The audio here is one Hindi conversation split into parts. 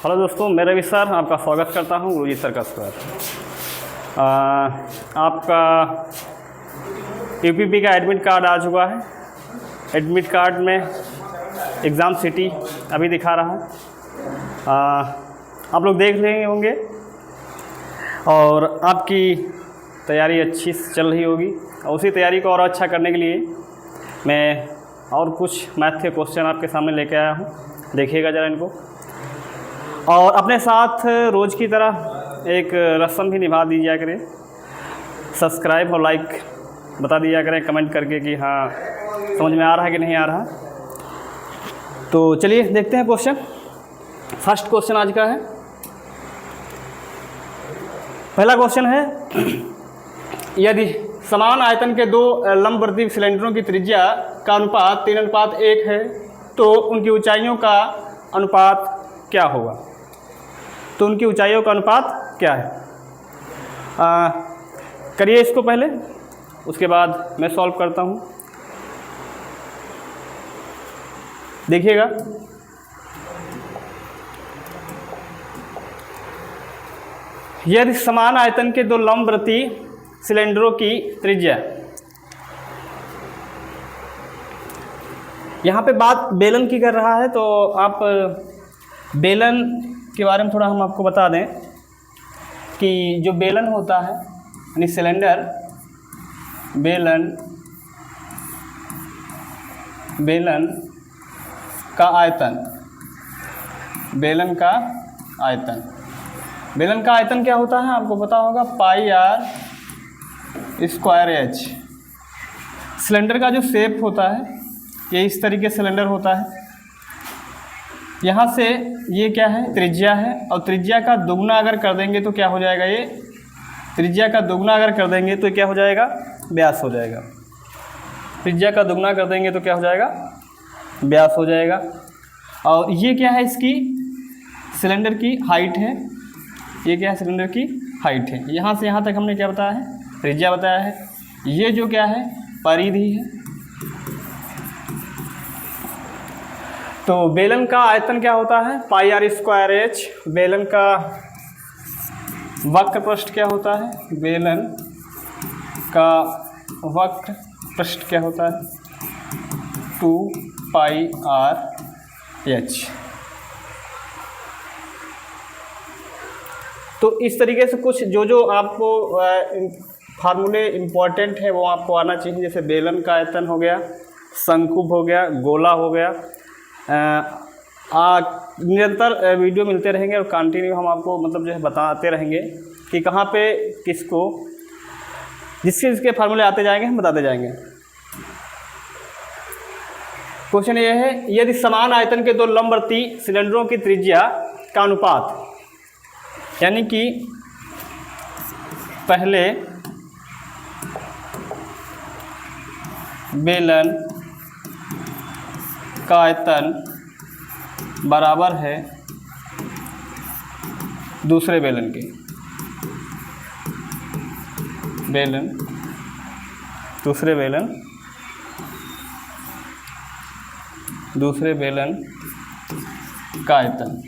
हेलो दोस्तों, मैं रवि सर आपका स्वागत करता हूं गुरुजी सर का स्वागत। आपका यूपीपी का एडमिट कार्ड आ चुका है। एडमिट कार्ड में एग्ज़ाम सिटी अभी दिखा रहा है। आप लोग देख रहे होंगे और आपकी तैयारी अच्छी चल रही होगी। और उसी तैयारी को और अच्छा करने के लिए मैं और कुछ मैथ के क्वेश्चन आपके सामने लेके आया हूँ। देखिएगा ज़रा इनको, और अपने साथ रोज़ की तरह एक रस्म भी निभा दीजिए करें। सब्सक्राइब और लाइक बता दिया करें कमेंट करके कि हाँ समझ में आ रहा है कि नहीं आ रहा। तो चलिए देखते हैं क्वेश्चन। फर्स्ट क्वेश्चन आज का है। पहला क्वेश्चन है, यदि समान आयतन के दो लंबवर्ती सिलेंडरों की त्रिज्या का अनुपात 3:1 है तो उनकी ऊंचाइयों का अनुपात क्या होगा? तो उनकी ऊंचाइयों का अनुपात क्या है? करिए इसको पहले, उसके बाद मैं सॉल्व करता हूँ। देखिएगा, यदि समान आयतन के दो लंबवर्ती सिलेंडरों की त्रिज्या, यहाँ पे बात बेलन की कर रहा है, तो आप बेलन के बारे में थोड़ा हम आपको बता दें कि जो बेलन होता है यानी सिलेंडर, बेलन का आयतन, बेलन का आयतन क्या होता है आपको पता होगा, πr²h। सिलेंडर का जो शेप होता है ये इस तरीके सिलेंडर होता है। यहाँ से ये क्या है, त्रिज्या है, और त्रिज्या का दोगुना अगर कर देंगे तो क्या हो जाएगा, ये त्रिज्या का दोगुना अगर कर देंगे तो क्या हो जाएगा, व्यास हो जाएगा। त्रिज्या का दोगुना कर देंगे तो क्या हो जाएगा, व्यास हो जाएगा। और ये क्या है, इसकी सिलेंडर की हाइट है। ये क्या है, सिलेंडर की हाइट है। यहाँ से यहाँ तक हमने क्या बताया है, त्रिज्या बताया है। ये जो क्या है, परिधि है। तो बेलन का आयतन क्या होता है, πr²h। बेलन का वक्र पृष्ठ क्या होता है, बेलन का वक्र पृष्ठ क्या होता है, 2πrh। तो इस तरीके से कुछ जो आपको फार्मूले इम्पॉर्टेंट है वो आपको आना चाहिए। जैसे बेलन का आयतन हो गया, शंकु हो गया, गोला हो गया। निरंतर वीडियो मिलते रहेंगे और कंटिन्यू हम आपको मतलब जो है बताते रहेंगे कि कहाँ पे किसको जिसके फार्मूले आते जाएंगे हम बताते जाएंगे। क्वेश्चन ये है, यदि समान आयतन के दो लंबवर्ती सिलेंडरों की त्रिज्या का अनुपात, यानी कि पहले बेलन का आयतन बराबर है दूसरे बेलन के, दूसरे बेलन का आयतन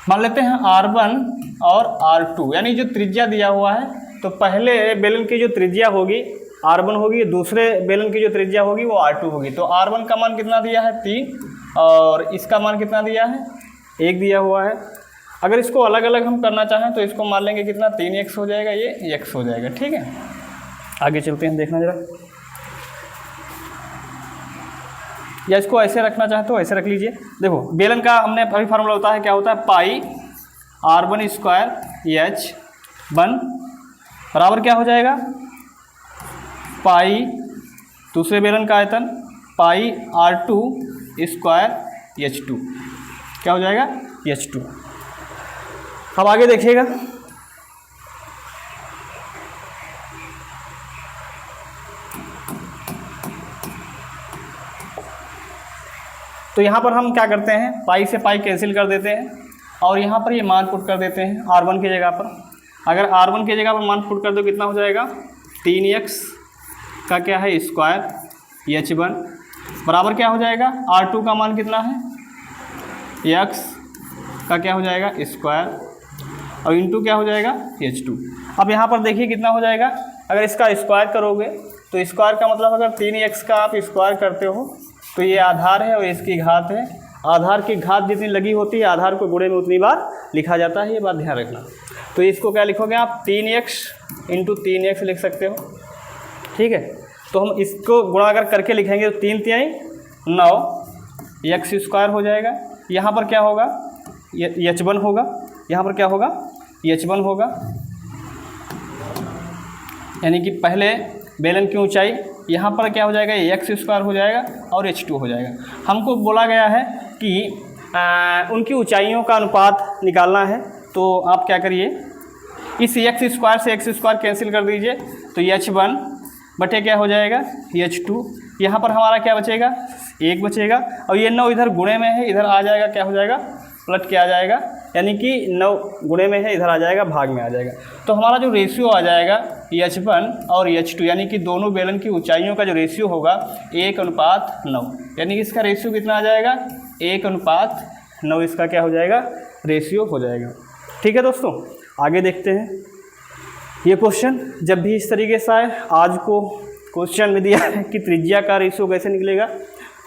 मान लेते हैं R1 और R2, यानी जो त्रिज्या दिया हुआ है। तो पहले बेलन की जो त्रिज्या होगी R1 होगी, दूसरे बेलन की जो त्रिज्या होगी वो R2 होगी। तो R1 का मान कितना दिया है, 3, और इसका मान कितना दिया है, 1 दिया हुआ है। अगर इसको अलग अलग हम करना चाहें तो इसको मान लेंगे कितना, 3x हो जाएगा, ये x हो जाएगा। ठीक है, आगे चलते हैं, देखना जरा। या इसको ऐसे रखना चाहें तो ऐसे रख लीजिए। देखो बेलन का हमने अभी फार्मूला होता है, क्या होता है, πr1² बराबर क्या हो जाएगा, पाई दूसरे बेलन का आयतन πr2²h2 क्या हो जाएगा, h2। अब आगे देखिएगा, तो यहाँ पर हम क्या करते हैं, पाई से पाई कैंसिल कर देते हैं और यहाँ पर ये मान पुट कर देते हैं R1 की जगह पर। अगर R1 की जगह पर मान पुट कर दो कितना हो जाएगा, 3x का क्या है, स्क्वायर h1 बराबर क्या हो जाएगा, R2 का मान कितना है, x का क्या हो जाएगा स्क्वायर और इंटू क्या हो जाएगा H2। अब यहाँ पर देखिए कितना हो जाएगा, अगर इसका स्क्वायर करोगे तो स्क्वायर का मतलब अगर 3x का आप स्क्वायर करते हो तो ये आधार है और इसकी घात है, आधार की घात जितनी लगी होती है आधार को गुणे में उतनी बार लिखा जाता है, ये बात ध्यान रखना। तो इसको क्या लिखोगे आप, 3x इंटू 3x लिख सकते हो, ठीक है। तो हम इसको गुणा अगर करके लिखेंगे तो 3 तिहाई 9 x स्क्वायर हो जाएगा। यहाँ पर क्या होगा, h1 होगा, यहाँ पर क्या होगा h1 होगा, यानी कि पहले बेलन की ऊंचाई, यहाँ पर क्या हो जाएगा x स्क्वायर हो जाएगा और h2 हो जाएगा। हमको बोला गया है कि उनकी ऊंचाइयों का अनुपात निकालना है, तो आप क्या करिए, इस x स्क्वायर से x स्क्वायर कैंसिल कर दीजिए, तो h1 बटे क्या हो जाएगा h2, यहाँ पर हमारा क्या बचेगा 1 बचेगा, और ये 9 इधर गुणे में है, इधर आ जाएगा क्या हो जाएगा पलट के आ जाएगा, यानी कि 9 गुणे में है, इधर आ जाएगा भाग में आ जाएगा। तो हमारा जो रेशियो आ जाएगा h1 और h2, यानी कि दोनों बेलन की ऊंचाइयों का जो रेशियो होगा 1:9, यानी कि इसका रेशियो कितना आ जाएगा 1:9, इसका क्या हो जाएगा रेशियो हो जाएगा। ठीक है दोस्तों, आगे देखते हैं। ये क्वेश्चन जब भी इस तरीके से आए, आज को क्वेश्चन में दिया है कि त्रिज्या का रेशियो कैसे निकलेगा,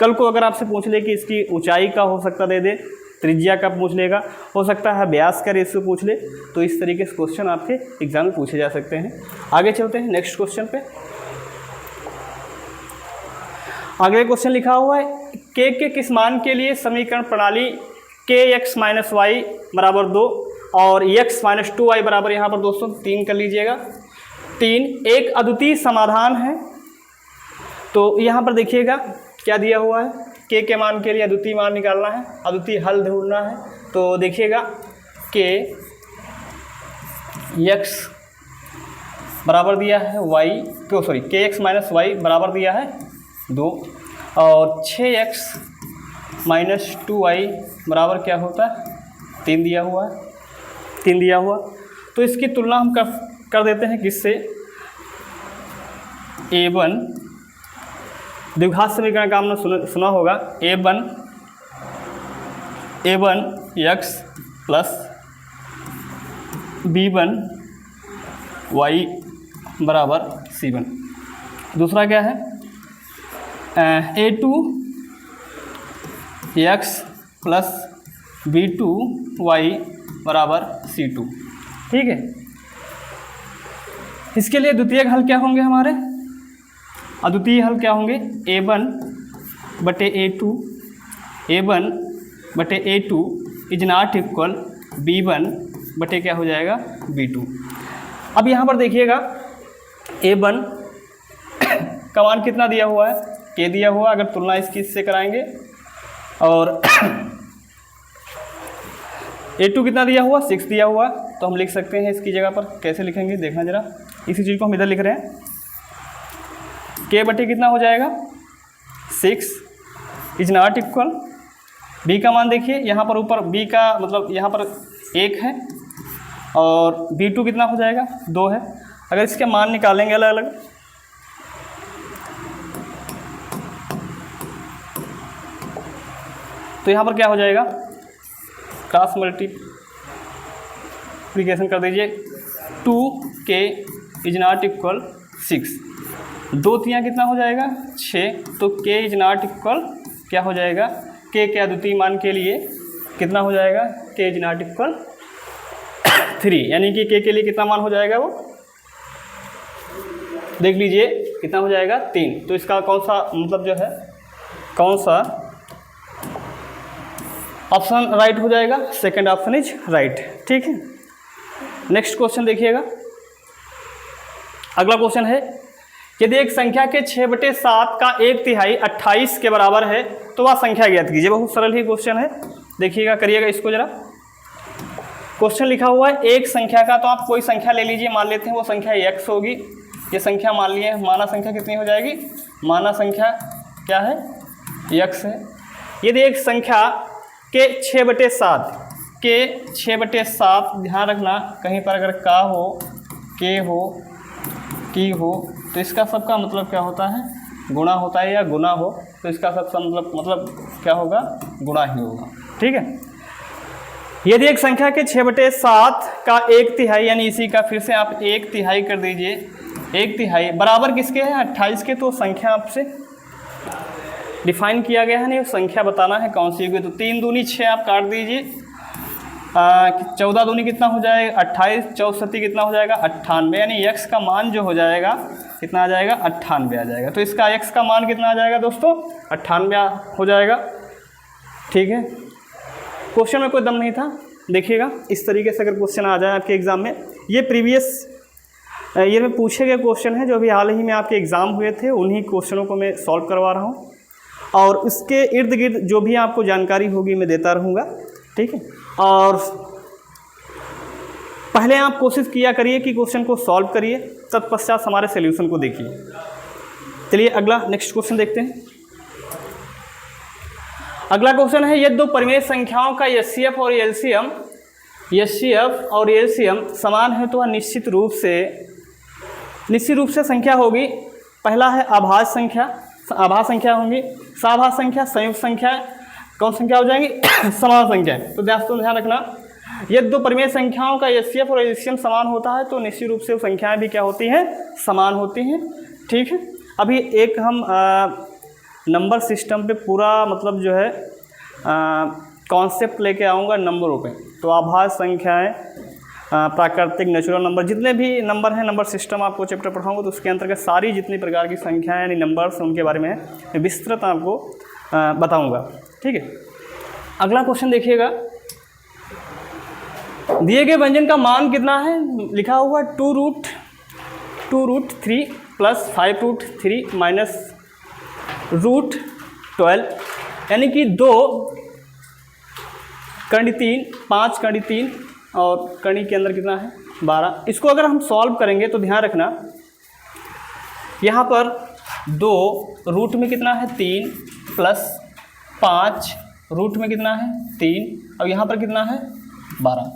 कल को अगर आपसे पूछ ले कि इसकी ऊंचाई का हो सकता दे दे, त्रिज्या का पूछ लेगा, हो सकता है व्यास का रेशियो पूछ ले, तो इस तरीके से क्वेश्चन आपके एग्जाम में पूछे जा सकते हैं। आगे चलते हैं नेक्स्ट क्वेश्चन पे। अगले क्वेश्चन लिखा हुआ है k के किस मान के लिए समीकरण प्रणाली kx माइनस वाई बराबर 2 और x माइनस 2y बराबर, यहाँ पर दोस्तों 3 कर लीजिएगा, 3 एक अद्वितीय समाधान है। तो यहाँ पर देखिएगा क्या दिया हुआ है, k के मान के लिए अद्वितीय मान निकालना है, अद्वितीय हल ढूंढना है। तो देखिएगा k x बराबर दिया है kx माइनस वाई बराबर दिया है 2 और 6x माइनस 2y बराबर क्या होता है 3 दिया हुआ है, 3 दिया हुआ। तो इसकी तुलना हम कर देते हैं किससे, a1 द्विघात समीकरण का हमने सुना होगा, a1 x plus b1 y बराबर c1। दूसरा क्या है, a2 x plus b2 y बराबर c2। ठीक है, इसके लिए द्वितीय हल क्या होंगे हमारे, अद्वितीय हल क्या होंगे, a1 बटे a2 is not equal b1 बटे क्या हो जाएगा b2। अब यहाँ पर देखिएगा a1 का मान कितना दिया हुआ है, k दिया हुआ, अगर तुलना इसकी इससे कराएंगे, और a2 कितना दिया हुआ 6 दिया हुआ, तो हम लिख सकते हैं इसकी जगह पर, कैसे लिखेंगे देखना जरा, इसी चीज़ को हम इधर लिख रहे हैं, k बटे कितना हो जाएगा 6 इज नॉट इक्वल, b का मान देखिए यहाँ पर ऊपर b का मतलब यहाँ पर 1 है और b2 कितना हो जाएगा 2 है। अगर इसके मान निकालेंगे अलग अलग, तो यहाँ पर क्या हो जाएगा, क्रॉस मल्टीप्लिकेशन कर दीजिए, 2k इज नॉट इक्वल 6, 2 तियाँ कितना हो जाएगा 6, तो k इज नॉट इक्वल क्या हो जाएगा, k के अद्वितीय मान के लिए कितना हो जाएगा, k इज नॉट इक्वल 3, यानी कि k के लिए कितना मान हो जाएगा वो देख लीजिए कितना हो जाएगा 3। तो इसका कौन सा मतलब जो है, कौन सा ऑप्शन राइट हो जाएगा, सेकंड ऑप्शन इज राइट। ठीक है, नेक्स्ट क्वेश्चन देखिएगा। अगला क्वेश्चन है, यदि एक संख्या के 6/7 का 1/3 28 के बराबर है तो वह संख्या ज्ञात कीजिए। बहुत सरल ही क्वेश्चन है, देखिएगा करिएगा इसको जरा। क्वेश्चन लिखा हुआ है एक संख्या का, तो आप कोई संख्या ले लीजिए, मान लेते हैं वो संख्या x होगी, ये संख्या मान लिए, माना संख्या कितनी हो जाएगी, माना संख्या क्या है x है। यदि एक संख्या के 6/7 ध्यान रखना, कहीं पर अगर का हो, के हो, की हो, तो इसका सबका मतलब क्या होता है, गुणा होता है या गुना हो, तो इसका सबसे मतलब क्या होगा, गुणा ही होगा। ठीक है, यदि एक संख्या के 6/7 का 1/3 यानी इसी का फिर से आप 1/3 कर दीजिए, 1/3 बराबर किसके है, 28 के, तो संख्या आपसे डिफाइन किया गया है, नहीं संख्या बताना है कौन सी होगी। तो 3 दूनी 6 आप काट दीजिए, 14 दूनी कितना हो जाएगा 28, 64 कितना हो जाएगा 98, यानी x का मान जो हो जाएगा कितना आ जाएगा 98 आ जाएगा। तो इसका x का मान कितना आ जाएगा दोस्तों 98 हो जाएगा। ठीक है, क्वेश्चन में कोई दम नहीं था, देखिएगा इस तरीके से अगर क्वेश्चन आ जाए आपके एग्ज़ाम में, ये प्रीवियस ईयर में पूछे गए क्वेश्चन है जो अभी हाल ही में आपके एग्ज़ाम हुए थे, उन्हीं क्वेश्चनों को मैं सॉल्व करवा रहा हूँ और उसके इर्द गिर्द जो भी आपको जानकारी होगी मैं देता रहूँगा। ठीक है, और पहले आप कोशिश किया करिए कि क्वेश्चन को सॉल्व करिए, तत्पश्चात हमारे सॉल्यूशन को देखिए। चलिए अगला नेक्स्ट क्वेश्चन देखते हैं। अगला क्वेश्चन है, यदि दो परिमेय संख्याओं का एचसीएफ और एलसीएम समान है तो वह निश्चित रूप से संख्या होगी। पहला है आभाज्य संख्या होंगी, सभाज्य संख्या, संयुक्त संख्या, कौन संख्या हो जाएंगी समान संख्या। तो ध्यान रखना, यदि दो परिमेय संख्याओं का एचसीएफ और एलसीएम समान होता है तो निश्चित रूप से संख्याएं भी क्या होती हैं, समान होती हैं। ठीक है, अभी एक हम नंबर सिस्टम पे पूरा मतलब जो है कॉन्सेप्ट लेके आऊँगा नंबरों पे। तो आभाज्य संख्याएं, प्राकृतिक, नेचुरल नंबर, जितने भी नंबर हैं, नंबर सिस्टम आपको चैप्टर पढ़ाऊंगा तो उसके अंतर्गत सारी जितनी प्रकार की संख्याएं यानी नंबर्स उनके बारे में मैं विस्तृत आपको बताऊंगा। ठीक है, अगला क्वेश्चन देखिएगा, दिए गए व्यंजन का मान कितना है, लिखा हुआ 2√3 + 5√3 -√12 यानी कि 2 कड़ी 3, 5 कड़ी 3 और कड़ी के अंदर कितना है 12। इसको अगर हम सॉल्व करेंगे तो ध्यान रखना, यहाँ पर 2 रूट में कितना है 3 + 5 रूट में कितना है 3 और यहाँ पर कितना है 12।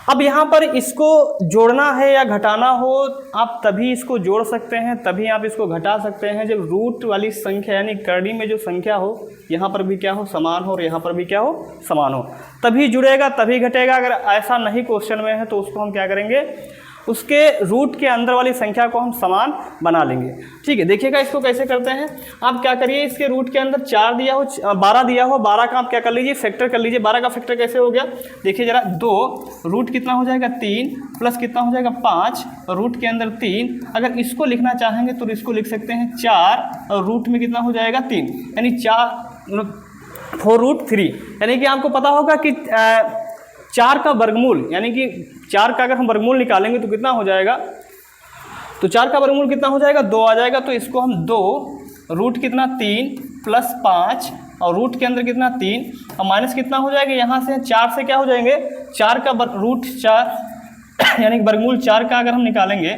अब यहाँ पर इसको जोड़ना है या घटाना हो, आप तभी इसको जोड़ सकते हैं, तभी आप इसको घटा सकते हैं जब रूट वाली संख्या यानी कड़ी में जो संख्या हो यहाँ पर भी क्या हो, समान हो और यहाँ पर भी क्या हो, समान हो, तभी जुड़ेगा तभी घटेगा। अगर ऐसा नहीं क्वेश्चन में है तो उसको हम क्या करेंगे, उसके रूट के अंदर वाली संख्या को हम समान बना लेंगे। ठीक है, देखिएगा इसको कैसे करते हैं। आप क्या करिए, इसके रूट के अंदर 4 दिया हो, 12 दिया हो, 12 का आप क्या कर लीजिए, फैक्टर कर लीजिए। 12 का फैक्टर कैसे हो गया, देखिए जरा, 2 रूट कितना हो जाएगा 3 प्लस कितना हो जाएगा 5 रूट के अंदर 3। अगर इसको लिखना चाहेंगे तो इसको लिख सकते हैं 4 और रूट में कितना हो जाएगा 3, यानी 4√3। यानी कि आपको पता होगा कि 4 का वर्गमूल यानी कि 4 का अगर हम वर्गमूल निकालेंगे तो कितना हो जाएगा, तो 4 का वर्गमूल कितना हो जाएगा 2 आ जाएगा। तो इसको हम 2 रूट कितना 3 + 5 और रूट के अंदर कितना 3 और माइनस कितना हो जाएगा, यहाँ से 4 से क्या हो जाएंगे, 4 का रूट 4 यानी कि वर्गमूल 4 का अगर हम निकालेंगे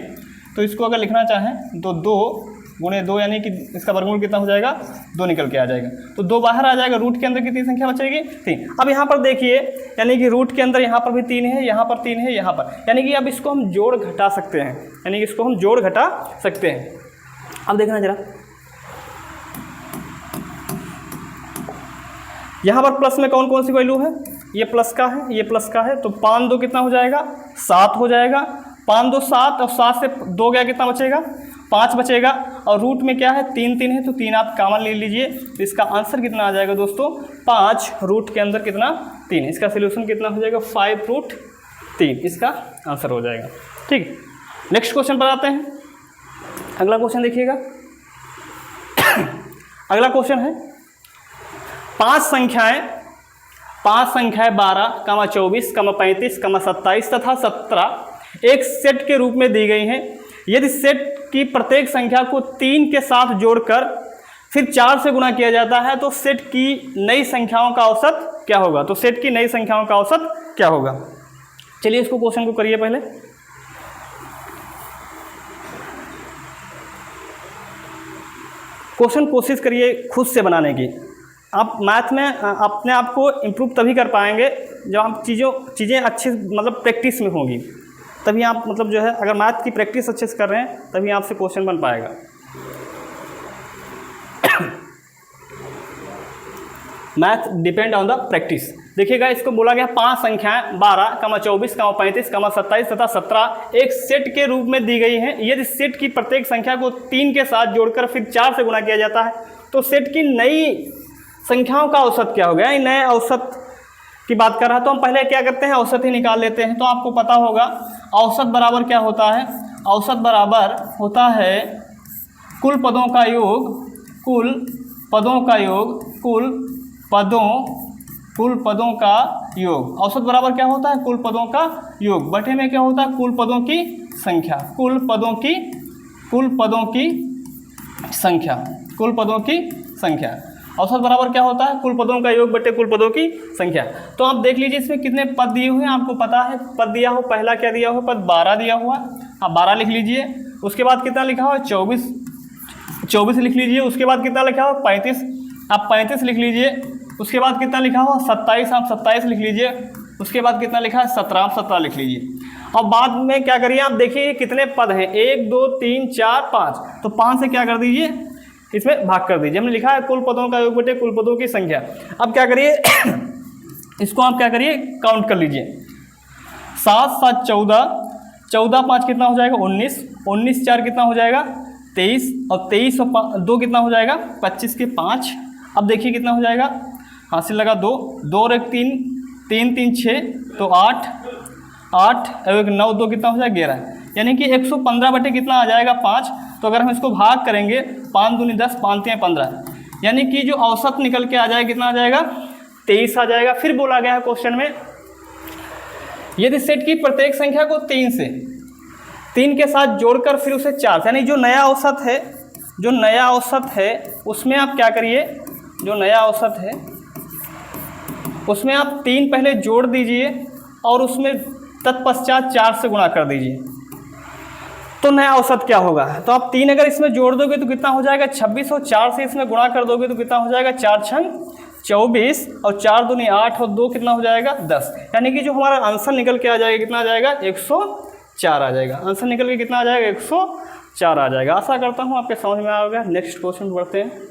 तो इसको अगर लिखना चाहें तो 2 × 2 यानी कि इसका वर्गमूल कितना हो जाएगा 2 निकल के आ जाएगा। तो 2 बाहर आ जाएगा, रूट के अंदर कितनी संख्या बचेगी 3। अब यहाँ पर देखिए, यानी कि रूट के अंदर यहाँ पर भी 3 है, यहाँ पर 3 है, यहाँ पर, यानी कि अब इसको हम जोड़ घटा सकते हैं, यानी कि इसको हम जोड़ घटा सकते हैं। अब देखना जरा, यहाँ पर प्लस में कौन कौन सी वैल्यू है, ये प्लस का है, ये प्लस का है, तो 5 2 कितना हो जाएगा 7 हो जाएगा, 5 2 7 और 7 से 2 गया कितना बचेगा 5 बचेगा और रूट में क्या है 3 3 है, तो 3 आप कॉमन ले लीजिए। तो इसका आंसर कितना आ जाएगा दोस्तों 5 रूट के अंदर कितना 3। इसका सोल्यूशन कितना हो जाएगा 5√3, इसका आंसर हो जाएगा। ठीक, नेक्स्ट क्वेश्चन पर आते हैं। अगला क्वेश्चन देखिएगा, अगला क्वेश्चन है 5 संख्याएं 12, 24, 35, 27 तथा 17 एक सेट के रूप में दी गई हैं। यदि सेट की प्रत्येक संख्या को 3 के साथ जोड़कर फिर 4 से गुणा किया जाता है तो सेट की नई संख्याओं का औसत क्या होगा, तो सेट की नई संख्याओं का औसत क्या होगा। चलिए इसको क्वेश्चन को करिए पहले। क्वेश्चन कोशिश करिए खुद से बनाने की। आप मैथ में अपने आप को इम्प्रूव तभी कर पाएंगे जब हम चीज़ें अच्छी मतलब प्रैक्टिस में होंगी, तभी आप मतलब जो है अगर मैथ की प्रैक्टिस अच्छे से कर रहे हैं तभी आपसे क्वेश्चन बन पाएगा। Math depend on the practice. देखिएगा, इसको बोला गया 5 संख्याएं 12, 24, 35, 27 तथा 17 एक सेट के रूप में दी गई हैं। यदि सेट की प्रत्येक संख्या को 3 के साथ जोड़कर फिर 4 से गुणा किया जाता है तो सेट की नई संख्याओं का औसत क्या हो गया। नए औसत की बात कर रहा है तो हम पहले क्या करते हैं, औसत ही निकाल लेते हैं। तो आपको पता होगा औसत बराबर क्या होता है, औसत बराबर होता है कुल पदों का योग, कुल पदों का योग, कुल पदों का योग। औसत बराबर क्या होता है, कुल पदों का योग बटे में क्या होता है, कुल पदों की संख्या, कुल पदों की संख्या। औसत बराबर क्या होता है, कुल पदों का योग बटे कुल पदों की संख्या। तो आप देख लीजिए इसमें कितने पद दिए हुए हैं, आपको पता है पद दिया हो, पहला क्या दिया हुआ, पद 12 दिया हुआ। आप 12 लिख लीजिए। उसके बाद कितना लिखा हुआ, 24 लिख लीजिए। उसके बाद कितना लिखा हुआ, 35, आप 35 लिख लीजिए। उसके बाद कितना लिखा हुआ, 27, आप 27 लिख लीजिए। उसके बाद कितना लिखा है, 17, आप 17 लिख लीजिए। और बाद में क्या करिए, आप देखिए कितने पद हैं, 1 2 3 4 5, तो 5 से क्या कर दीजिए, इसमें भाग कर दीजिए। हमने लिखा है कुल पदों का योग बटे कुल पदों की संख्या। अब क्या करिए इसको आप क्या करिए, काउंट कर लीजिए। 7 7 14, 14 5 कितना हो जाएगा, 19, 19 4 कितना हो जाएगा, 23, और 23 और 2 कितना हो जाएगा, 25 के 5। अब देखिए कितना हो जाएगा, हासिल लगा 2, 2 और 1 3, 3 3 6, तो 8 और 1 9, 2 कितना हो जाएगा, 11। यानी कि 115 बटे कितना आ जाएगा, 5। तो अगर हम इसको भाग करेंगे, 5 दूनी 10, 5 3 15, यानी कि जो औसत निकल के आ जाएगा कितना आ जाएगा, 23 आ जाएगा। फिर बोला गया है क्वेश्चन में, यदि सेट की प्रत्येक संख्या को 3 के साथ जोड़कर फिर उसे 4 से, यानी जो नया औसत है उसमें आप क्या करिए, जो नया औसत है उसमें आप 3 पहले जोड़ दीजिए और उसमें तत्पश्चात 4 से गुणा कर दीजिए, तो नया औसत क्या होगा। तो आप 3 अगर इसमें जोड़ दोगे तो कितना हो जाएगा, 26, और 4 से इसमें गुणा कर दोगे तो कितना हो जाएगा, 4 छंग 24, और 4 दूनी 8, और 2 कितना हो जाएगा, 10। यानी कि जो हमारा आंसर निकल के आ जाएगा कितना आ जाएगा, 104 आ जाएगा। आंसर निकल के कितना आ जाएगा, 104 आ जाएगा। आशा करता हूँ आपके समझ में आ गया। नेक्स्ट क्वेश्चन बढ़ते हैं।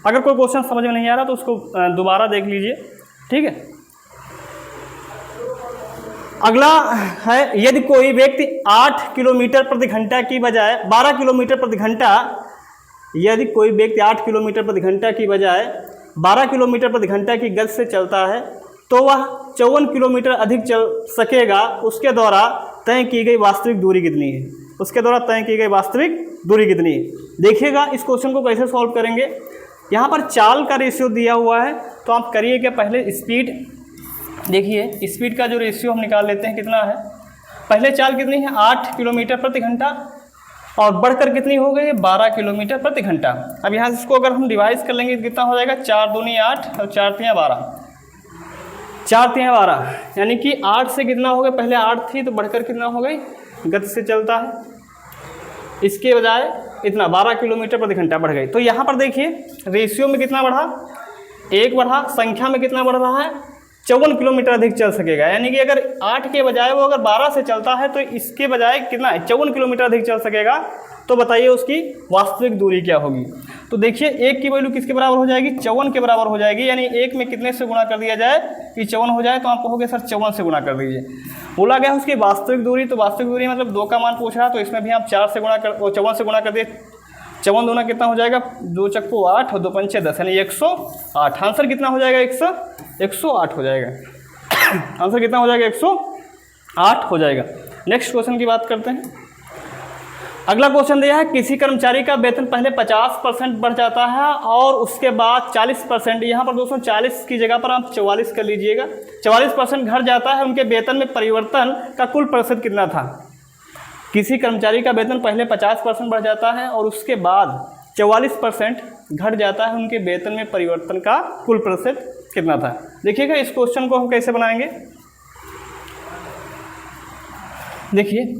अगर कोई क्वेश्चन समझ में नहीं आ रहा तो उसको दोबारा देख लीजिए, ठीक है। अगला है, यदि कोई व्यक्ति 8 किलोमीटर प्रति घंटा की बजाय 12 किलोमीटर प्रति घंटा, यदि कोई व्यक्ति 8 किलोमीटर प्रति घंटा की बजाय 12 किलोमीटर प्रति घंटा की गति से चलता है तो वह 54 किलोमीटर अधिक चल सकेगा, उसके द्वारा तय की गई वास्तविक दूरी कितनी है। उसके द्वारा तय की गई वास्तविक दूरी कितनी है। देखिएगा इस क्वेश्चन को कैसे सॉल्व करेंगे। यहाँ पर चाल का रेशियो दिया हुआ है, तो आप करिए कि पहले स्पीड, देखिए स्पीड का जो रेशियो हम निकाल लेते हैं कितना है। पहले चाल कितनी है, 8 किलोमीटर प्रति घंटा, और बढ़कर कितनी हो गई है, 12 किलोमीटर प्रति घंटा। अब यहाँ से इसको अगर हम डिवाइड कर लेंगे तो कितना हो जाएगा, 4 दूनी 8 और 4 3 12, 4 3 12, यानी कि 8 से कितना हो गया, पहले 8 थी तो बढ़कर कितना हो गई, गति से चलता है, इसके बजाय इतना 12 किलोमीटर प्रति घंटा बढ़ गई। तो यहाँ पर देखिए रेशियो में कितना बढ़ा, 1 बढ़ा, संख्या में कितना बढ़ रहा है, 54 किलोमीटर अधिक चल सकेगा। यानी कि अगर 8 के बजाय वो अगर 12 से चलता है तो इसके बजाय कितना है, 54 किलोमीटर अधिक चल सकेगा। तो बताइए उसकी वास्तविक दूरी क्या होगी। तो देखिए 1 की वैल्यू किसके बराबर हो जाएगी, 54 के बराबर हो जाएगी। यानी 1 में कितने से गुणा कर दिया जाए कि 54 हो जाए, तो आप कहोगे सर 54 से गुणा कर दीजिए। बोला गया उसकी वास्तविक दूरी, तो वास्तविक दूरी मतलब 2 का मान पूछ रहा है, तो इसमें भी आप 4 से गुणा कर, 54 से गुणा कर दिए। 54 दूना कितना हो जाएगा, 2 चक्कू 8 और 2 पंचे 10, यानी 108। आंसर कितना हो जाएगा, 108 हो जाएगा। आंसर कितना हो जाएगा, 108 हो जाएगा। नेक्स्ट क्वेश्चन की बात करते हैं। अगला क्वेश्चन दिया है, किसी कर्मचारी का वेतन पहले 50% बढ़ जाता है और उसके बाद 40%, यहाँ पर दोस्तों 40 की जगह पर आप 44 कर लीजिएगा, 44% घट जाता है। उनके वेतन में परिवर्तन का कुल प्रतिशत कितना था। किसी कर्मचारी का वेतन पहले 50% बढ़ जाता है और उसके बाद 44% घट जाता है, उनके वेतन में परिवर्तन का कुल प्रतिशत कितना था। देखिएगा इस क्वेश्चन को हम कैसे बनाएंगे। देखिए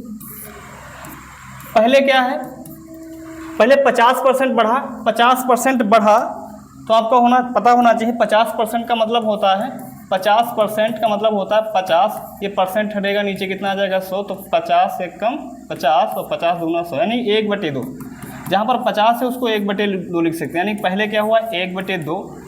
पहले क्या है, पहले 50% बढ़ा, 50% बढ़ा, तो आपको पता होना चाहिए 50% का मतलब होता है, 50% का मतलब होता है 50, ये परसेंट हटेगा नीचे कितना आ जाएगा 100, तो 50 से कम 50 और 50 दूना 100, यानी 1/2। जहाँ पर 50 है उसको 1/2 लिख सकते हैं, यानी पहले क्या हुआ 1/2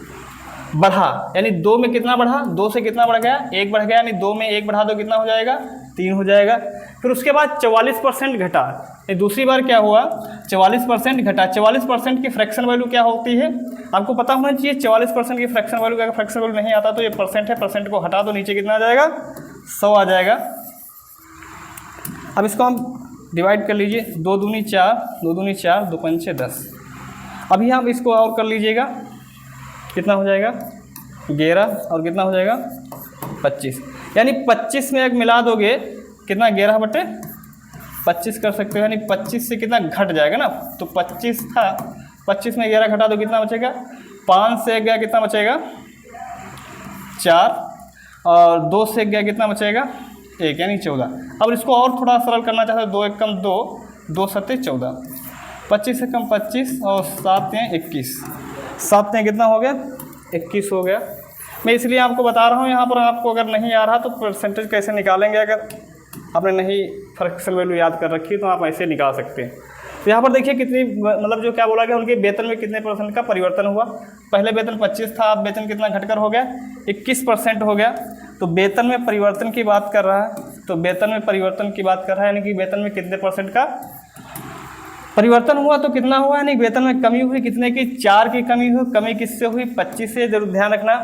बढ़ा, यानी 2 में कितना बढ़ा, 2 से कितना बढ़ गया 1 बढ़ गया, यानी 2 में 1 बढ़ा दो कितना हो जाएगा 3 हो जाएगा। फिर उसके बाद 44% घटा, ये दूसरी बार क्या हुआ 44% घटा। 44% की फ्रैक्शन वैल्यू क्या होती है आपको पता होना चाहिए। 44% की फ्रैक्शन वैल्यू, अगर फ्रैक्शन वैल्यू नहीं आता तो ये परसेंट है, परसेंट को हटा दो नीचे कितना आ जाएगा 100 आ जाएगा। अब इसको हम डिवाइड कर लीजिए, 2 दूनी 4, 2 दूनी 4, 2 पंचे 10। अभी आप इसको और कर लीजिएगा, कितना हो जाएगा 11 और कितना हो जाएगा 25, यानी 25 में एक मिला दोगे कितना 11/25 कर सकते हो, यानी 25 से कितना घट जाएगा ना, तो 25 था, 25 में 11 घटा दो कितना बचेगा 5 से 1 गया कितना बचेगा 4, और 2 से 1 गया कितना बचेगा 1, यानी 14। अब इसको और थोड़ा सरल करना चाहते हो, 2 1 कम 2, 2 7 14, 25 से कम 25 और 7 21, 7 में कितना हो गया 21 हो गया। मैं इसलिए आपको बता रहा हूँ, यहाँ पर आपको अगर नहीं आ रहा तो परसेंटेज कैसे निकालेंगे, अगर आपने नहीं फ्रैक्शन वैल्यू याद कर रखी तो आप ऐसे निकाल सकते हैं। तो यहाँ पर देखिए कितनी, मतलब जो क्या बोला गया उनके वेतन में कितने % का परिवर्तन हुआ। पहले वेतन 25 था, अब वेतन कितना घटकर हो गया 21% हो गया। तो वेतन में परिवर्तन की बात कर रहा है, तो वेतन में परिवर्तन की बात कर रहा है, यानी कि वेतन में कितने % का परिवर्तन हुआ, तो कितना हुआ, यानी वेतन में कमी हुई कितने की 4 की कमी हुई। कमी किससे हुई 25 से, जरूर ध्यान रखना।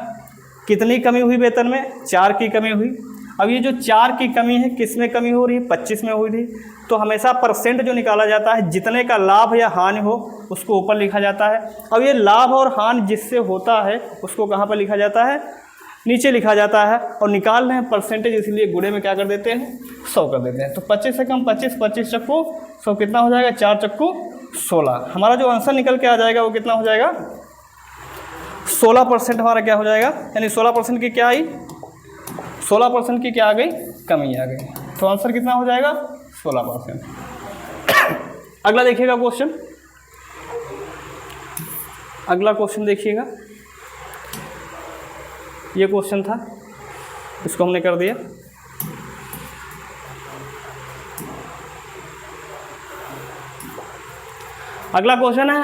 कितनी कमी हुई वेतन में 4 की कमी हुई। अब ये जो 4 की कमी है किस में कमी हो रही है 25 में हुई थी। तो हमेशा परसेंट जो निकाला जाता है जितने का लाभ या हानि हो उसको ऊपर लिखा जाता है। अब ये लाभ और हानि जिससे होता है उसको कहाँ पर लिखा जाता है नीचे लिखा जाता है। और निकाल रहे हैं परसेंटेज, इसलिए गुणे में क्या कर देते हैं 100 कर देते हैं। तो 25 से कम 25, 25 चक्कू 100 कितना हो जाएगा 4 चक्कू 16। हमारा जो आंसर निकल के आ जाएगा वो कितना हो जाएगा 16% हमारा क्या हो जाएगा, यानी 16% की क्या आई 16% की क्या आ गई कमी आ गई। तो आंसर कितना हो जाएगा 16%। अगला देखिएगा क्वेश्चन, अगला क्वेश्चन देखिएगा, ये क्वेश्चन था, इसको हमने कर दिया। अगला क्वेश्चन है,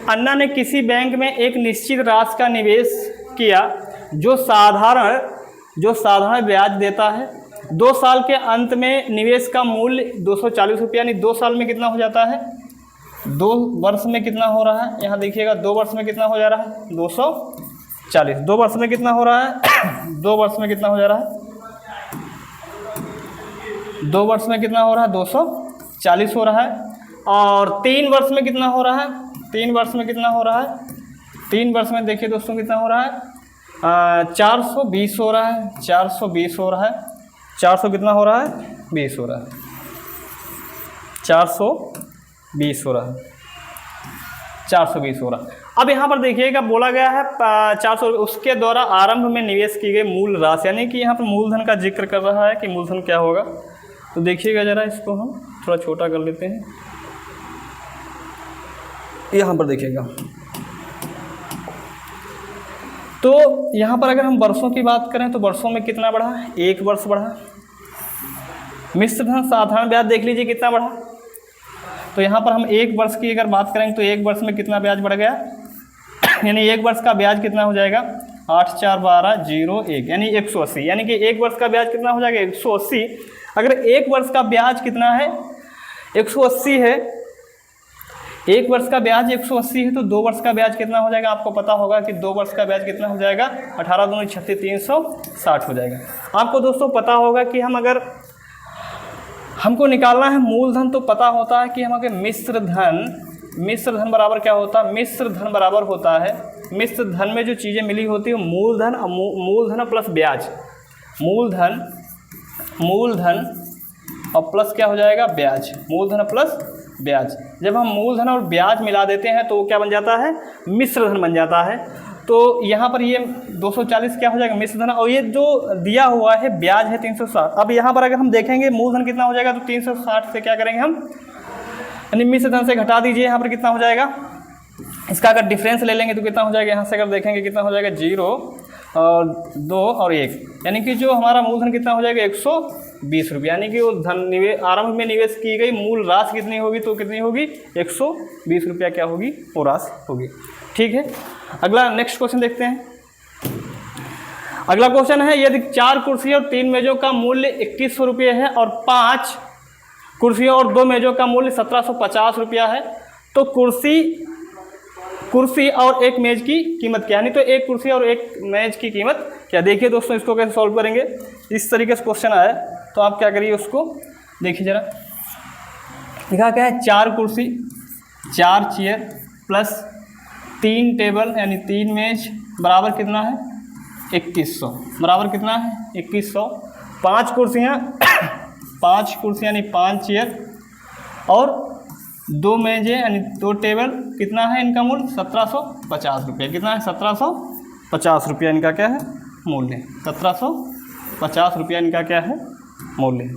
अन्ना ने किसी बैंक में एक निश्चित राशि का निवेश किया जो साधारण ब्याज देता है। 2 साल के अंत में निवेश का मूल्य 240 रुपये, यानी 2 साल में कितना हो जाता है 2 वर्ष में कितना हो रहा है, यहाँ देखिएगा 2 वर्ष में कितना हो जा रहा है 240। 2 वर्ष में कितना हो रहा है 2 वर्ष में कितना हो जा रहा है 2 वर्ष में कितना हो रहा है 240 हो रहा है। और 3 वर्ष में कितना हो रहा है 3 वर्ष में कितना हो रहा है 3 वर्ष में देखिए दोस्तों कितना हो रहा है 420 हो रहा है, 420 हो रहा है, 400 कितना हो रहा है 20 हो रहा है, 420 हो रहा है, 420 हो रहा है। अब यहाँ पर देखिएगा बोला गया है 400, उसके द्वारा आरंभ में निवेश की गई मूल राशि, यानी कि यहाँ पर मूलधन का जिक्र कर रहा है कि मूलधन क्या होगा। तो देखिएगा ज़रा, इसको हम थोड़ा छोटा कर लेते हैं। यहाँ पर देखिएगा, तो यहाँ पर अगर हम वर्षों की बात करें तो वर्षों में कितना बढ़ा 1 वर्ष बढ़ा। मिश्र धन साधारण ब्याज देख लीजिए कितना बढ़ा। तो यहाँ पर हम 1 वर्ष की अगर बात करेंगे तो 1 वर्ष में कितना ब्याज बढ़ गया, यानी 1 वर्ष का ब्याज कितना हो जाएगा 8 4 12 0 1, यानी 180, यानी कि 1 वर्ष का ब्याज कितना हो जाएगा 180। अगर 1 वर्ष का ब्याज कितना है 180 है, 1 वर्ष का ब्याज 180 है, तो 2 वर्ष का ब्याज कितना हो जाएगा, आपको पता होगा कि 2 वर्ष का ब्याज कितना हो जाएगा 18 दूनी 36 360 हो जाएगा। आपको दोस्तों पता होगा कि हम अगर हमको निकालना है मूलधन तो पता होता है कि हमारे मिश्र धन बराबर क्या होता है, मिश्र धन बराबर होता है, मिश्र धन में जो चीज़ें मिली होती है मूलधन प्लस ब्याज, मूलधन और प्लस क्या हो जाएगा ब्याज, मूलधन प्लस ब्याज। जब हम मूलधन और ब्याज मिला देते हैं तो क्या बन जाता है मिश्र धन बन जाता है। तो यहाँ पर ये 240 क्या हो जाएगा मिश्र धन, और ये जो दिया हुआ है ब्याज है 360। अब यहाँ पर अगर हम देखेंगे मूलधन कितना हो जाएगा तो 360 से क्या करेंगे हम, यानी मिश्र धन से घटा दीजिए, यहाँ पर कितना हो जाएगा, इसका अगर डिफरेंस ले लेंगे तो कितना हो जाएगा, यहाँ से अगर देखेंगे कितना हो जाएगा 0 और 2 और 1, यानी कि जो हमारा मूलधन कितना हो जाएगा 120 रुपया, यानी कि वो आरंभ में निवेश की गई मूल राशि कितनी होगी, तो कितनी होगी 120 रुपया क्या होगी, वो राशि होगी। ठीक है, अगला नेक्स्ट क्वेश्चन देखते हैं। अगला क्वेश्चन है, यदि 4 कुर्सी और 3 मेजों का मूल्य 2100 रुपये है और 5 कुर्सियों और 2 मेजों का मूल्य 1750 रुपया है, तो कुर्सी और एक मेज की कीमत क्या है, नहीं तो एक कुर्सी और एक मेज की कीमत क्या। देखिए दोस्तों, इसको कैसे सॉल्व करेंगे। इस तरीके से क्वेश्चन आया तो आप क्या करिए, उसको देखिए जरा। लिखा क्या है, 4 कुर्सी 4 चेयर प्लस 3 टेबल यानी 3 मेज बराबर कितना है 2100, बराबर कितना है 2100। 5 कुर्सियाँ 5 कुर्सी यानी 5 चेयर और 2 मेजें यानी 2 टेबल, कितना है इनका मूल्य 1750 रुपये। कितना है 1750 रुपया इनका क्या है मूल्य, 1750 रुपया इनका क्या है मूल्य।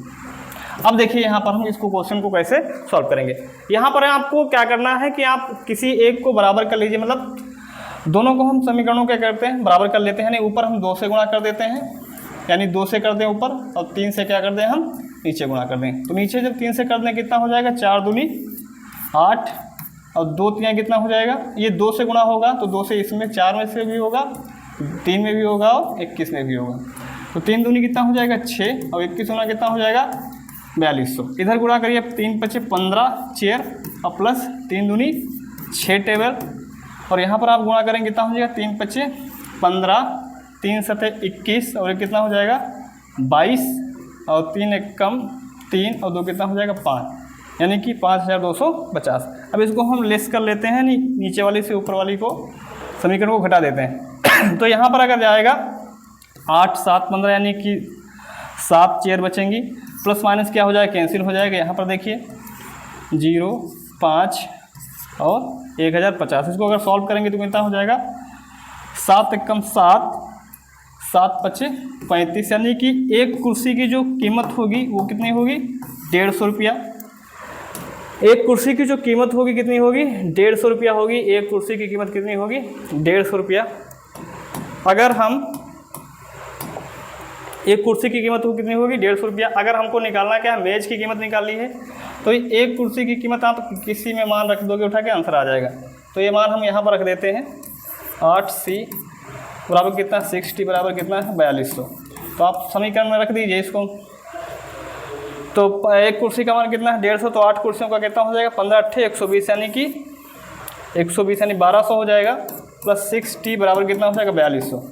अब देखिए यहाँ पर हम इसको क्वेश्चन को कैसे सॉल्व करेंगे। यहाँ पर आपको क्या करना है कि आप किसी एक को बराबर कर लीजिए, मतलब दोनों को हम समीकरणों क्या करते हैं बराबर कर लेते हैं, यानी ऊपर हम 2 से गुणा कर देते हैं, यानी 2 से कर दें ऊपर और 3 से क्या कर दें हम नीचे गुणा कर दें। तो नीचे जब 3 से कर दें कितना हो जाएगा, 4 दूनी 8 और 2 3 कितना हो जाएगा, ये 2 से गुणा होगा तो 2 से इसमें 4 में से भी होगा, 3 में भी होगा और 21 में भी होगा। तो 3 दूनी कितना हो जाएगा 6 और 21 गुना कितना हो जाएगा 4200। इधर गुणा करिए, 3 पचे 15 चेयर और प्लस 3 दूनी 6 टेबल, और यहाँ पर आप गुणा करेंगे कितना हो जाएगा, 3 पचे 15 3 सते 21 और एक कितना हो जाएगा 22 और 3 एक कम 3 और 2 कितना हो जाएगा 5, यानी कि 5250। अब इसको हम लेस कर लेते हैं, नीचे वाली से ऊपर वाली को समीकरण को घटा देते हैं। तो यहाँ पर अगर जाएगा 8 7 15 यानी कि 7 चेयर बचेंगी, प्लस माइनस क्या हो जाएगा कैंसिल हो जाएगा। यहाँ पर देखिए 0 5 और 1050, इसको अगर सॉल्व करेंगे तो कितना हो जाएगा 7 एक कम 7 7 पचे 35, यानी कि एक कुर्सी की जो कीमत होगी वो कितनी होगी 150 रुपया। एक कुर्सी की जो कीमत होगी कितनी होगी 150 रुपया होगी। एक कुर्सी की कीमत कितनी होगी 150 रुपया। अगर हम एक कुर्सी की कीमत कितनी होगी 150 रुपया। अगर हमको निकालना क्या है, मेज की कीमत निकालनी है, तो एक कुर्सी की कीमत आप किसी में मान रख दोगे, उठा के आंसर आ जाएगा। तो ये मान हम यहाँ पर रख देते हैं 8C बराबर कितना 60 बराबर कितना है 4200। तो आप समीकरण में रख दीजिए इसको। तो एक कुर्सी का मान कितना है 150, तो 8 कुर्सियों का कितना हो जाएगा 15 8 120, यानी कि 120 यानी 1200 हो जाएगा, प्लस 6T बराबर कितना हो जाएगा 4200।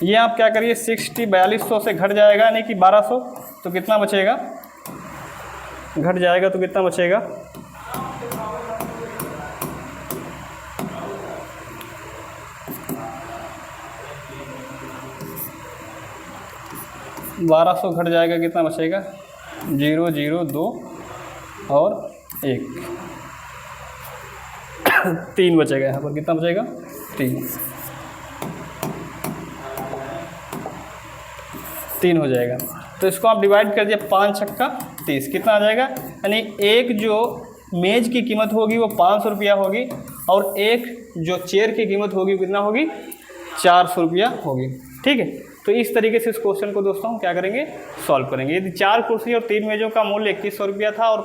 ये आप क्या करिए 6T 4200 से घट जाएगा यानी कि 1200, तो कितना बचेगा, घट जाएगा तो कितना बचेगा 1200 घट जाएगा, कितना बचेगा 0 0 2 और 1 3 बचेगा। यहाँ पर कितना बचेगा 3 हो जाएगा। तो इसको आप डिवाइड कर दिए 5 छक्का 30, कितना आ जाएगा, यानी एक जो मेज की कीमत होगी वो 500 रुपया होगी और एक जो चेयर की कीमत होगी कितना होगी 400 रुपया होगी। ठीक है, तो इस तरीके से इस क्वेश्चन को दोस्तों हम क्या करेंगे सॉल्व करेंगे। यदि 4 कुर्सी और 3 मेजों का मूल्य 2100 रुपया था और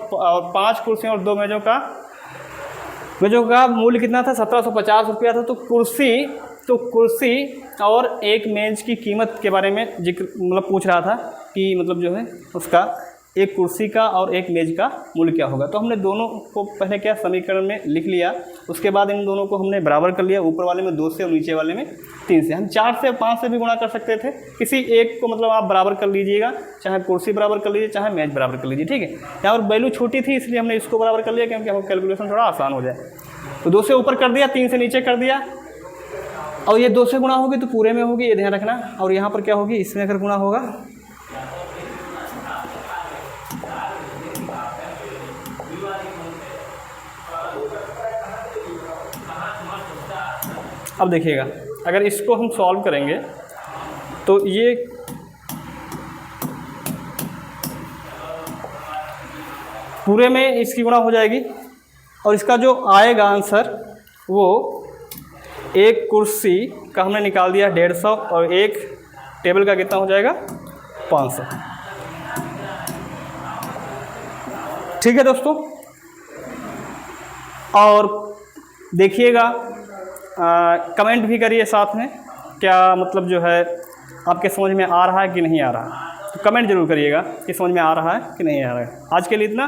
5 कुर्सियों और 2 मेजों का मूल्य कितना था 1750 रुपया था, तो कुर्सी और एक मेज की कीमत के बारे में जिक्र मतलब पूछ रहा था कि मतलब जो है उसका एक कुर्सी का और एक मेज का मूल्य क्या होगा। तो हमने दोनों को पहले क्या समीकरण में लिख लिया, उसके बाद इन दोनों को हमने बराबर कर लिया, ऊपर वाले में 2 से और नीचे वाले में 3 से। हम 4 से 5 से भी गुणा कर सकते थे, किसी एक को मतलब आप बराबर कर लीजिएगा, चाहे कुर्सी बराबर कर लीजिए चाहे मेज बराबर कर लीजिए। ठीक है, यहाँ पर वैल्यू छोटी थी इसलिए हमने इसको बराबर कर लिया क्योंकि हमको कैलकुलेशन थोड़ा आसान हो जाए। तो 2 से ऊपर कर दिया, 3 से नीचे कर दिया, और ये 2 से गुणा होगी तो पूरे में होगी, ये ध्यान रखना। और यहाँ पर क्या होगी, इसमें अगर गुणा होगा अब देखिएगा, अगर इसको हम सॉल्व करेंगे तो ये पूरे में इसकी गुणा हो जाएगी और इसका जो आएगा आंसर वो एक कुर्सी का हमने निकाल दिया 150 और एक टेबल का कितना हो जाएगा 500। ठीक है दोस्तों, और देखिएगा, कमेंट भी करिए साथ में, क्या मतलब जो है आपके समझ में आ रहा है कि नहीं आ रहा, तो कमेंट जरूर करिएगा कि समझ में आ रहा है कि नहीं आ रहा है। आज के लिए इतना,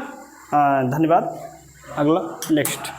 धन्यवाद। अगला नेक्स्ट।